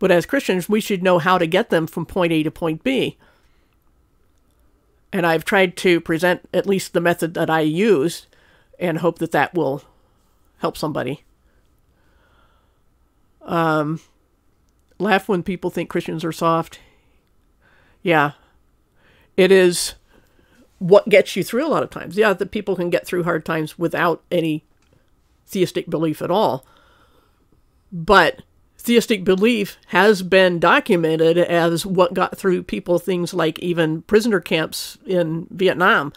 But as Christians, we should know how to get them from point A to point B. And I've tried to present at least the method that I use and hope that that will help somebody. Laugh when people think Christians are soft. Yeah. It is what gets you through a lot of times. Yeah, that people can get through hard times without any theistic belief at all. But theistic belief has been documented as what got through people things like even prisoner camps in Vietnam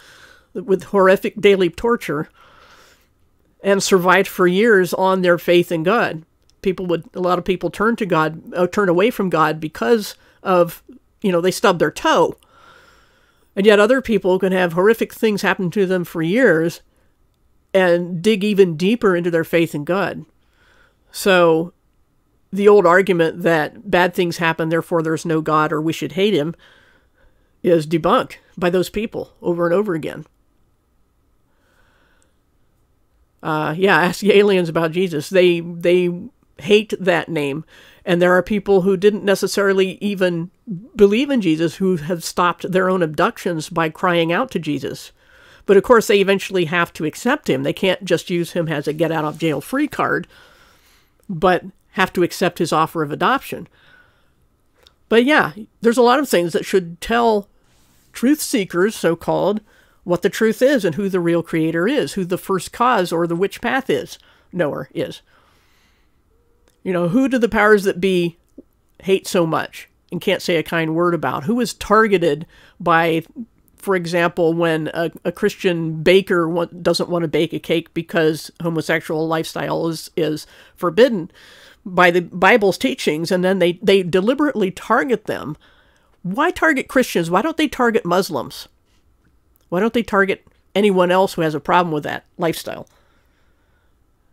with horrific daily torture, and survived for years on their faith in God. A lot of people turn to God, turn away from God because of, they stubbed their toe. And yet other people can have horrific things happen to them for years and dig even deeper into their faith in God. So the old argument that bad things happen, therefore there's no God or we should hate him, is debunked by those people over and over again. Ask the aliens about Jesus. They hate that name. And there are people who didn't necessarily even believe in Jesus who have stopped their own abductions by crying out to Jesus. But of course, they eventually have to accept him. They can't just use him as a get-out-of-jail-free card, but have to accept his offer of adoption. But yeah, there's a lot of things that should tell truth seekers, so-called, what the truth is and who the real creator is, who the first cause or the which path is, knower is. You know, who do the powers that be hate so much and can't say a kind word about? Who is targeted by, for example, when a Christian baker doesn't want to bake a cake because homosexual lifestyle is forbidden by the Bible's teachings, and then they deliberately target them? Why target Christians? Why don't they target Muslims? Why don't they target anyone else who has a problem with that lifestyle?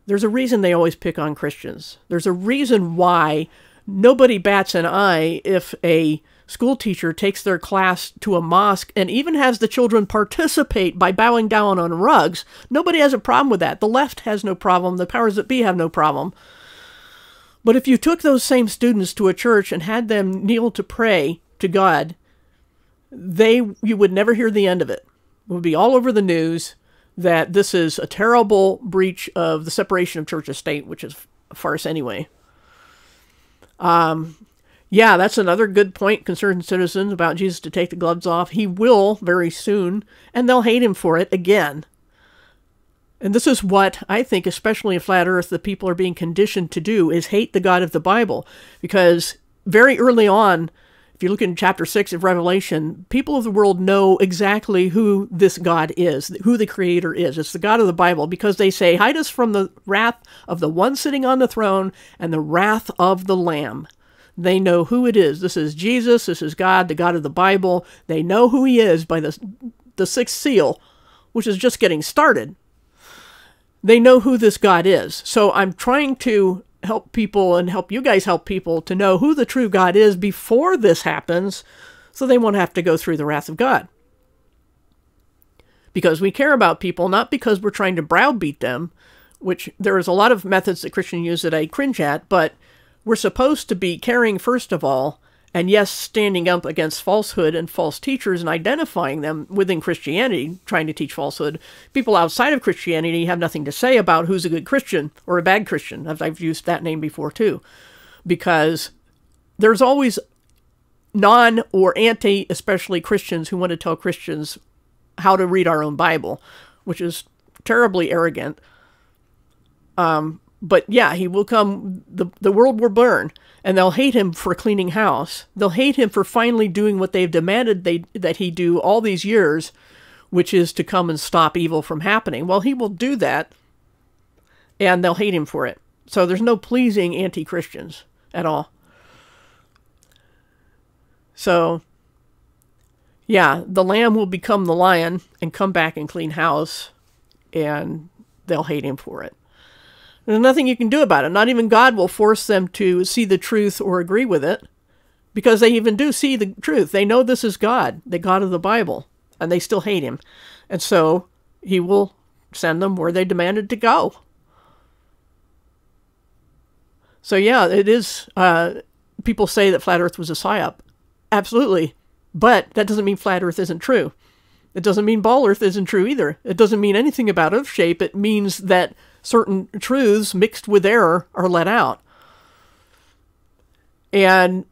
There's a reason they always pick on Christians. There's a reason why nobody bats an eye if a school teacher takes their class to a mosque and even has the children participate by bowing down on rugs. Nobody has a problem with that. The left has no problem. The powers that be have no problem. But if you took those same students to a church and had them kneel to pray to God, you would never hear the end of it. It would be all over the news that this is a terrible breach of the separation of church and state, which is a farce anyway. Yeah, that's another good point, concerned citizens, about Jesus to take the gloves off. He will very soon, and they'll hate him for it again. And this is what I think, especially in Flat Earth, the people are being conditioned to do, is hate the God of the Bible. Because very early on, if you look in chapter 6 of Revelation, people of the world know exactly who this God is, who the Creator is. It's the God of the Bible, because they say, hide us from the wrath of the one sitting on the throne and the wrath of the Lamb. They know who it is. This is Jesus. This is God, the God of the Bible. They know who he is by the sixth seal, which is just getting started. They know who this God is. So I'm trying to help people and help you guys help people to know who the true God is before this happens, so they won't have to go through the wrath of God. Because we care about people, not because we're trying to browbeat them, which there is a lot of methods that Christians use that I cringe at, but we're supposed to be caring first of all, and yes, standing up against falsehood and false teachers and identifying them within Christianity, trying to teach falsehood. People outside of Christianity have nothing to say about who's a good Christian or a bad Christian. I've used that name before too, because there's always non or anti, especially Christians, who want to tell Christians how to read our own Bible, which is terribly arrogant. But yeah, he will come, the world will burn, and they'll hate him for cleaning house. They'll hate him for finally doing what they've demanded that he do all these years, which is to come and stop evil from happening. Well, he will do that, and they'll hate him for it. So there's no pleasing anti-Christians at all. So, yeah, the lamb will become the lion and come back and clean house, and they'll hate him for it. There's nothing you can do about it. Not even God will force them to see the truth or agree with it, because they even do see the truth. They know this is God, the God of the Bible, and they still hate him. And so he will send them where they demanded to go. So yeah, it is, people say that Flat Earth was a psyop. Absolutely. But that doesn't mean Flat Earth isn't true. It doesn't mean Ball Earth isn't true either. It doesn't mean anything about Earth shape. It means that certain truths mixed with error are let out. And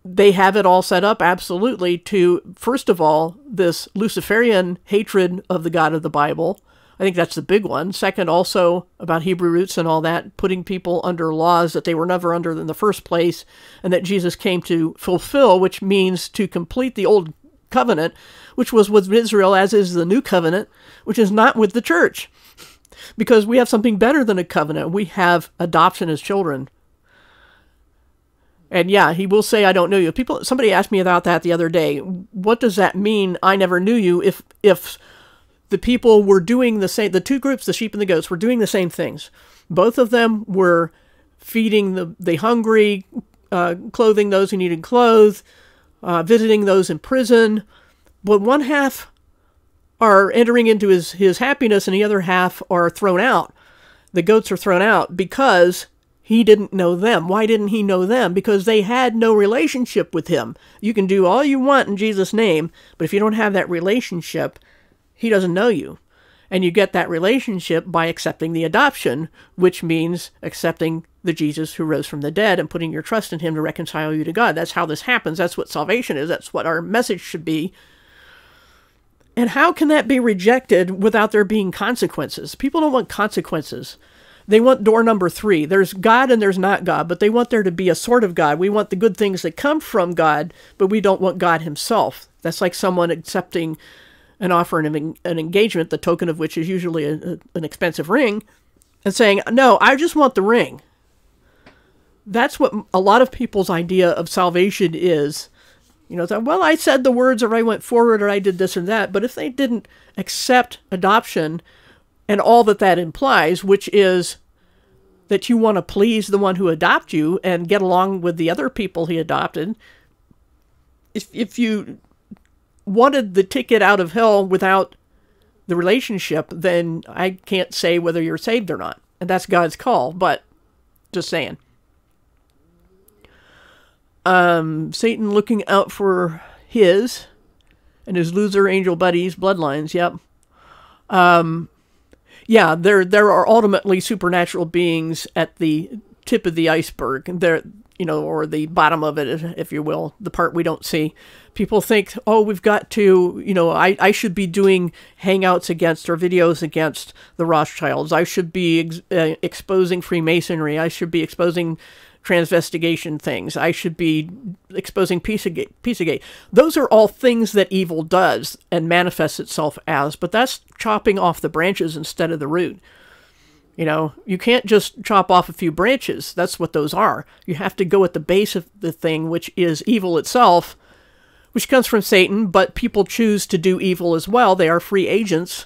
they have it all set up absolutely to, first of all, this Luciferian hatred of the God of the Bible. I think that's the big one. Second, also about Hebrew roots and all that, putting people under laws that they were never under in the first place, and that Jesus came to fulfill, which means to complete the old covenant, which was with Israel, as is the new covenant, which is not with the church. Because we have something better than a covenant. We have adoption as children. And yeah, he will say, I don't know you. Somebody asked me about that the other day. What does that mean, I never knew you, if the people were doing the same, the two groups, the sheep and the goats, were doing the same things. Both of them were feeding the hungry, clothing those who needed clothes, visiting those in prison. But one half are entering into his happiness, and the other half are thrown out. The goats are thrown out because he didn't know them. Why didn't he know them? Because they had no relationship with him. You can do all you want in Jesus' name, but if you don't have that relationship, he doesn't know you. And you get that relationship by accepting the adoption, which means accepting the Jesus who rose from the dead and putting your trust in him to reconcile you to God. That's how this happens. That's what salvation is. That's what our message should be. And how can that be rejected without there being consequences? People don't want consequences. They want door number 3. There's God and there's not God, but they want there to be a sort of God. We want the good things that come from God, but we don't want God himself. That's like someone accepting an offer and an engagement, the token of which is usually an expensive ring, and saying, no, I just want the ring. That's what a lot of people's idea of salvation is. You know, that, well, I said the words, or I went forward, or I did this or that. But if they didn't accept adoption and all that that implies, which is that you want to please the one who adopted you and get along with the other people he adopted, if you wanted the ticket out of hell without the relationship, then I can't say whether you're saved or not. And that's God's call, but just saying. Satan looking out for his and his loser angel buddies' bloodlines. Yep. Yeah, there are ultimately supernatural beings at the tip of the iceberg. There, you know, or the bottom of it, if you will, the part we don't see. People think, oh, we've got to, you know, I should be doing hangouts against or videos against the Rothschilds. I should be exposing Freemasonry. I should be exposing transvestigation things. I should be exposing Pizzagate. Those are all things that evil does and manifests itself as, but that's chopping off the branches instead of the root. You know, you can't just chop off a few branches. That's what those are. You have to go at the base of the thing, which is evil itself, which comes from Satan, but people choose to do evil as well. They are free agents.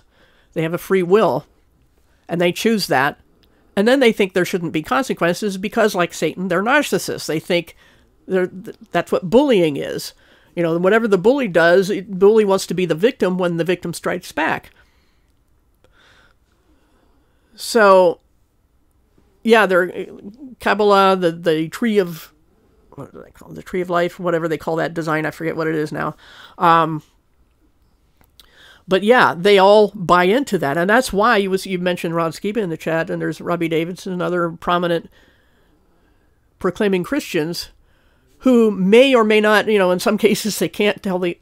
They have a free will, and they choose that. And then they think there shouldn't be consequences because, like Satan, they're narcissists. They think that's what bullying is. You know, whatever the bully does, the bully wants to be the victim when the victim strikes back. So, yeah, they're Kabbalah, the tree of, what do they call it? The tree of life, whatever they call that design. I forget what it is now. But yeah, they all buy into that. And that's why you mentioned Ron Skiba in the chat, and there's Robbie Davidson and other prominent proclaiming Christians who may or may not, you know, in some cases they can't tell the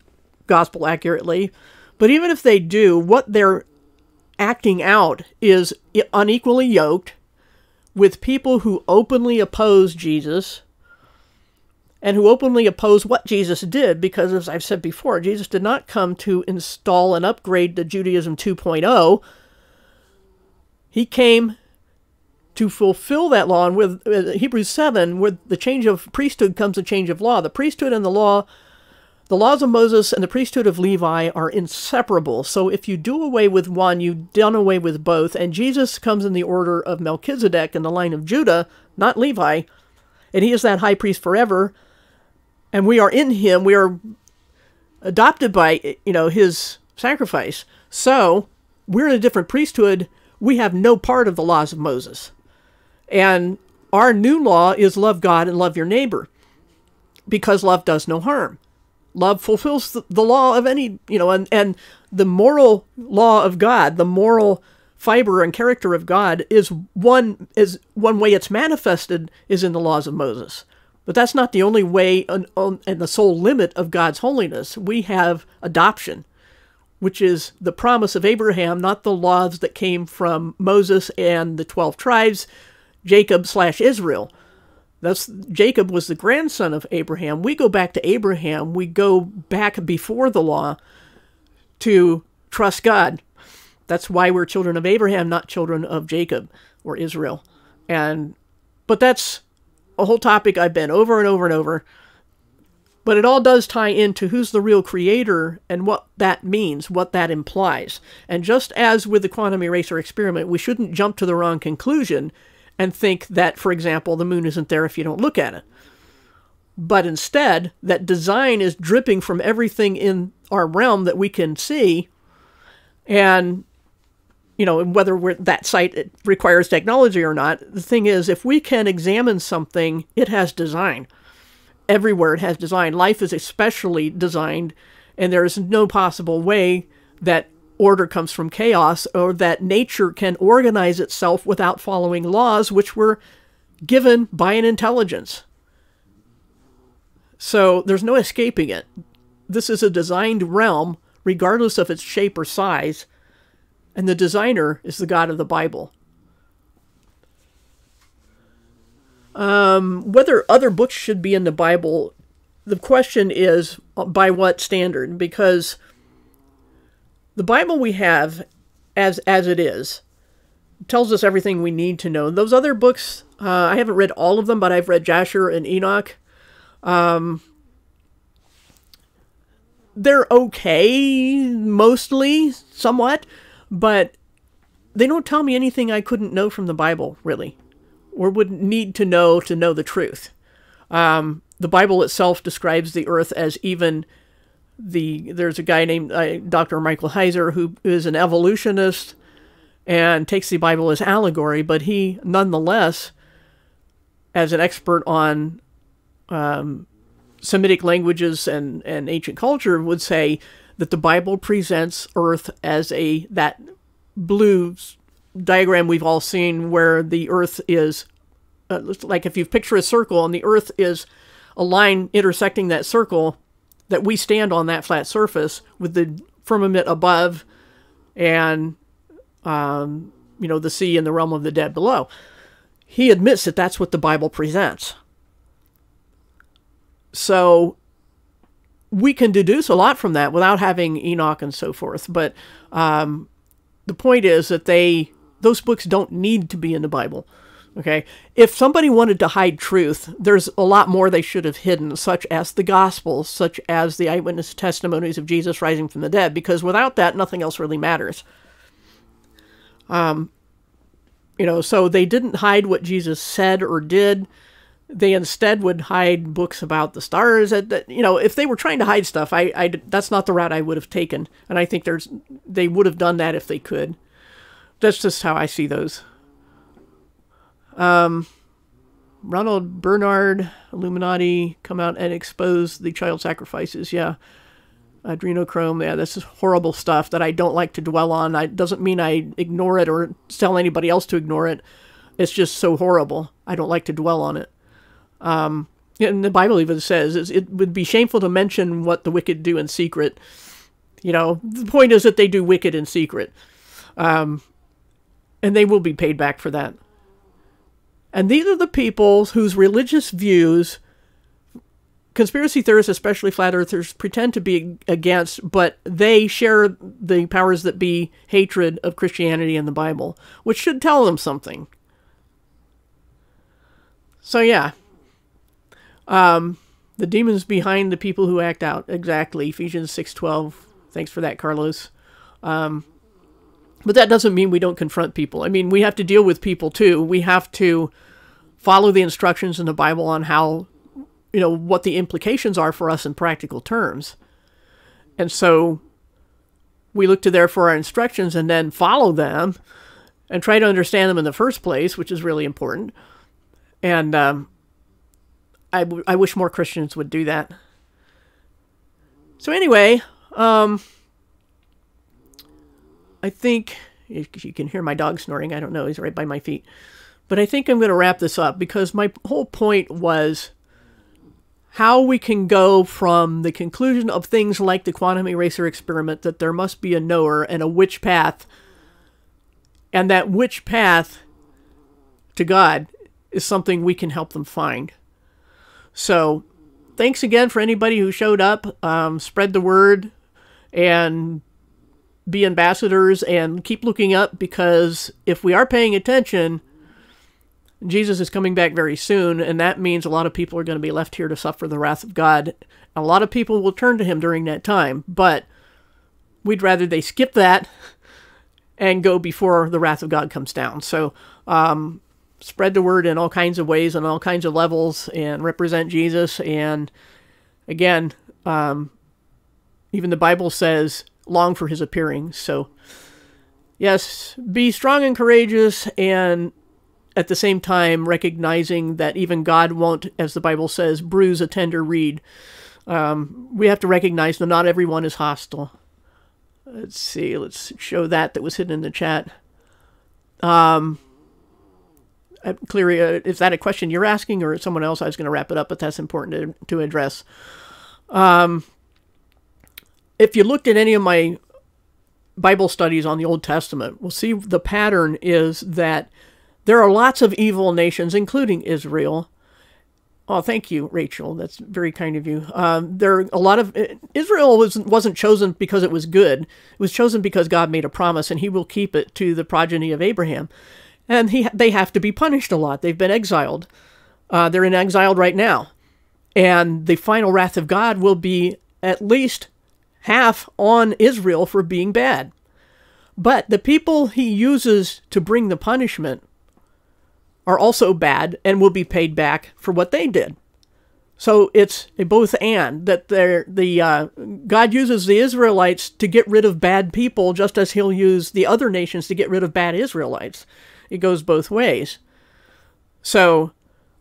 gospel accurately. But even if they do, what they're acting out is unequally yoked with people who openly oppose Jesus and who openly oppose what Jesus did, because, as I've said before, Jesus did not come to install and upgrade the Judaism 2.0. He came to fulfill that law, and with Hebrews 7, with the change of priesthood comes a change of law. The priesthood and the laws of Moses and the priesthood of Levi are inseparable. So if you do away with one, you've done away with both, and Jesus comes in the order of Melchizedek in the line of Judah, not Levi, and he is that high priest forever. And we are in him. We are adopted by, you know, his sacrifice. So we're in a different priesthood. We have no part of the laws of Moses. And our new law is love God and love your neighbor, because love does no harm. Love fulfills the law of any, you know, and the moral law of God, the moral fiber and character of God is one way it's manifested is in the laws of Moses. But that's not the only way and the sole limit of God's holiness. We have adoption, which is the promise of Abraham, not the laws that came from Moses and the 12 tribes, Jacob/Israel. Jacob was the grandson of Abraham. We go back to Abraham. We go back before the law to trust God. That's why we're children of Abraham, not children of Jacob or Israel. But that's a whole topic I've been over and over and over. But it all does tie into who's the real creator and what that means, what that implies. And just as with the quantum eraser experiment, we shouldn't jump to the wrong conclusion and think that, for example, the moon isn't there if you don't look at it. But instead, that design is dripping from everything in our realm that we can see. And, you know, whether that site requires technology or not, the thing is, if we can examine something, it has design. Everywhere it has design. Life is especially designed, and there is no possible way that order comes from chaos, or that nature can organize itself without following laws which were given by an intelligence. So there's no escaping it. This is a designed realm regardless of its shape or size, and the designer is the God of the Bible. Whether other books should be in the Bible, the question is by what standard? Because the Bible we have, as it is, tells us everything we need to know. Those other books, I haven't read all of them, but I've read Jasher and Enoch. They're okay, mostly, somewhat, but they don't tell me anything I couldn't know from the Bible, really, or would need to know the truth. The Bible itself describes the earth as even there's a guy named Dr. Michael Heiser who is an evolutionist and takes the Bible as allegory, but he nonetheless, as an expert on Semitic languages and ancient culture, would say that the Bible presents earth as that blue diagram we've all seen where the earth is, like if you picture a circle and the earth is a line intersecting that circle, that we stand on that flat surface with the firmament above and, the sea and the realm of the dead below. He admits that that's what the Bible presents. So we can deduce a lot from that without having Enoch and so forth. But the point is that those books don't need to be in the Bible. Okay, if somebody wanted to hide truth, there's a lot more they should have hidden, such as the Gospels, such as the eyewitness testimonies of Jesus rising from the dead, because without that, nothing else really matters. So they didn't hide what Jesus said or did. They instead would hide books about the stars. If they were trying to hide stuff, that's not the route I would have taken. And I think they would have done that if they could. That's just how I see those. Ronald Bernard, Illuminati, come out and expose the child sacrifices. Yeah. Adrenochrome. Yeah, this is horrible stuff that I don't like to dwell on. It doesn't mean I ignore it or tell anybody else to ignore it. It's just so horrible. I don't like to dwell on it. And the Bible even says it would be shameful to mention what the wicked do in secret. The point is that they do wicked in secret. And they will be paid back for that. And these are the people whose religious views conspiracy theorists, especially flat earthers, pretend to be against, but they share the powers that be hatred of Christianity and the Bible, which should tell them something. So yeah. The demons behind the people who act out. Exactly. Ephesians 6:12. Thanks for that, Carlos. But that doesn't mean we don't confront people. I mean, we have to deal with people too. We have to follow the instructions in the Bible on how, what the implications are for us in practical terms. And so we look to there for our instructions and then follow them and try to understand them in the first place, which is really important. And I wish more Christians would do that. So anyway, I think you can hear my dog snoring. I don't know. He's right by my feet. But I think I'm going to wrap this up because my whole point was how we can go from the conclusion of things like the quantum eraser experiment that there must be a knower and a which path, and that which path to God is something we can help them find. So thanks again for anybody who showed up. Spread the word and be ambassadors and keep looking up, because if we are paying attention, Jesus is coming back very soon, and that means a lot of people are going to be left here to suffer the wrath of God. A lot of people will turn to him during that time, but we'd rather they skip that and go before the wrath of God comes down. So spread the word in all kinds of ways and all kinds of levels and represent Jesus. And again, even the Bible says, long for his appearing. So yes, be strong and courageous, and at the same time recognizing that even God won't, as the Bible says, bruise a tender reed. We have to recognize that not everyone is hostile. Let's see, let's show that was hidden in the chat. Clearly, is that a question you're asking or someone else? I was going to wrap it up, but that's important to address. if you looked at any of my Bible studies on the Old Testament, we'll see the pattern is that there are lots of evil nations, including Israel. Oh, thank you, Rachel. That's very kind of you. There are a lot of Israel wasn't chosen because it was good. It was chosen because God made a promise, and He will keep it to the progeny of Abraham. And they have to be punished a lot. They've been exiled. They're in exile right now, and the final wrath of God will be at least half on Israel for being bad. But the people He uses to bring the punishment are also bad and will be paid back for what they did. So it's a both and, that God uses the Israelites to get rid of bad people just as He'll use the other nations to get rid of bad Israelites. It goes both ways. So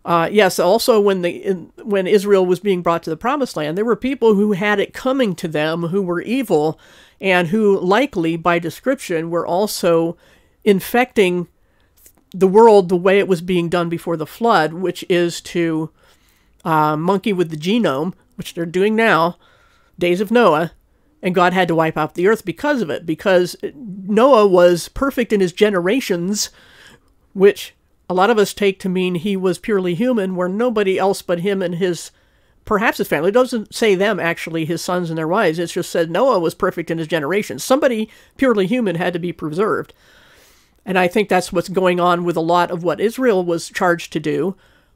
yes, also when Israel was being brought to the Promised Land, there were people who had it coming to them who were evil and who likely, by description, were also infecting the world the way it was being done before the flood, which is to monkey with the genome, which they're doing now, days of Noah, and God had to wipe out the earth because of it, because Noah was perfect in his generations, which a lot of us take to mean he was purely human, where nobody else but him and perhaps his family. It doesn't say them, actually, his sons and their wives. It's just said Noah was perfect in his generation. Somebody purely human had to be preserved. And I think that's what's going on with a lot of what Israel was charged to do.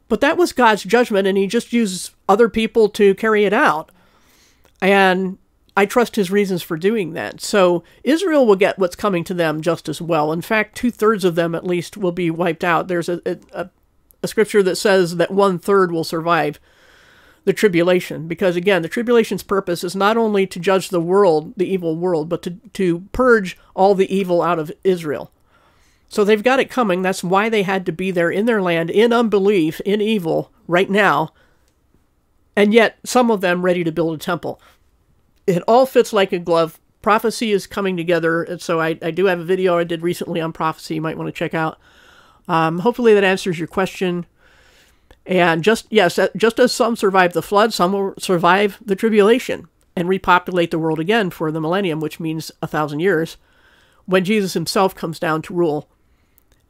But that was God's judgment, and He just used other people to carry it out. And I trust His reasons for doing that. So Israel will get what's coming to them just as well. In fact, 2/3 of them at least will be wiped out. There's a scripture that says that 1/3 will survive the tribulation. Because again, the tribulation's purpose is not only to judge the world, the evil world, but to purge all the evil out of Israel. So they've got it coming. That's why they had to be there in their land, in unbelief, in evil, right now. And yet, some of them ready to build a temple. It all fits like a glove. Prophecy is coming together. And so I do have a video I did recently on prophecy you might want to check out. Hopefully that answers your question. And just as some survived the flood, some will survive the tribulation and repopulate the world again for the millennium, which means 1,000 years, when Jesus Himself comes down to rule.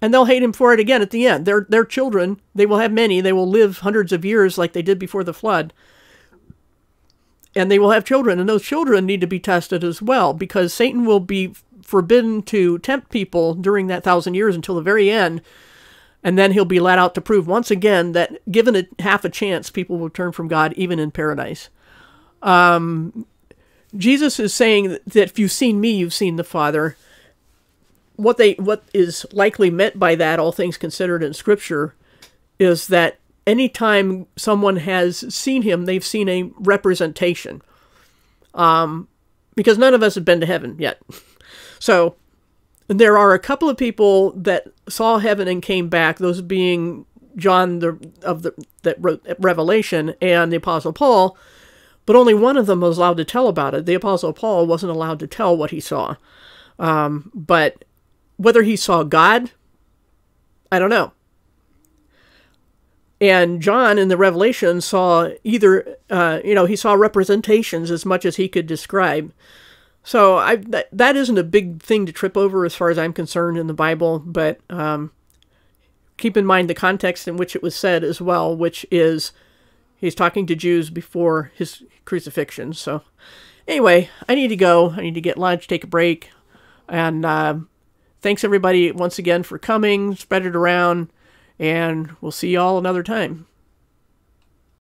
And they'll hate Him for it again at the end. Their children, they will have many. They will live hundreds of years like they did before the flood. And they will have children, and those children need to be tested as well, because Satan will be forbidden to tempt people during that 1,000 years until the very end, and then he'll be let out to prove once again that given a half a chance, people will turn from God even in paradise. Jesus is saying that if you've seen me, you've seen the Father. What is likely meant by that, all things considered in Scripture, is that anytime someone has seen Him, they've seen a representation. Because none of us have been to heaven yet. So there are a couple of people that saw heaven and came back, those being John that wrote Revelation and the Apostle Paul, but only one of them was allowed to tell about it. The Apostle Paul wasn't allowed to tell what he saw. But whether he saw God, I don't know. And John in the Revelation saw either, he saw representations as much as he could describe. So that isn't a big thing to trip over as far as I'm concerned in the Bible, but keep in mind the context in which it was said as well, which is he's talking to Jews before his crucifixion. So anyway, I need to go. I need to get lunch, take a break. And thanks everybody once again for coming. Spread it around. And we'll see y'all another time.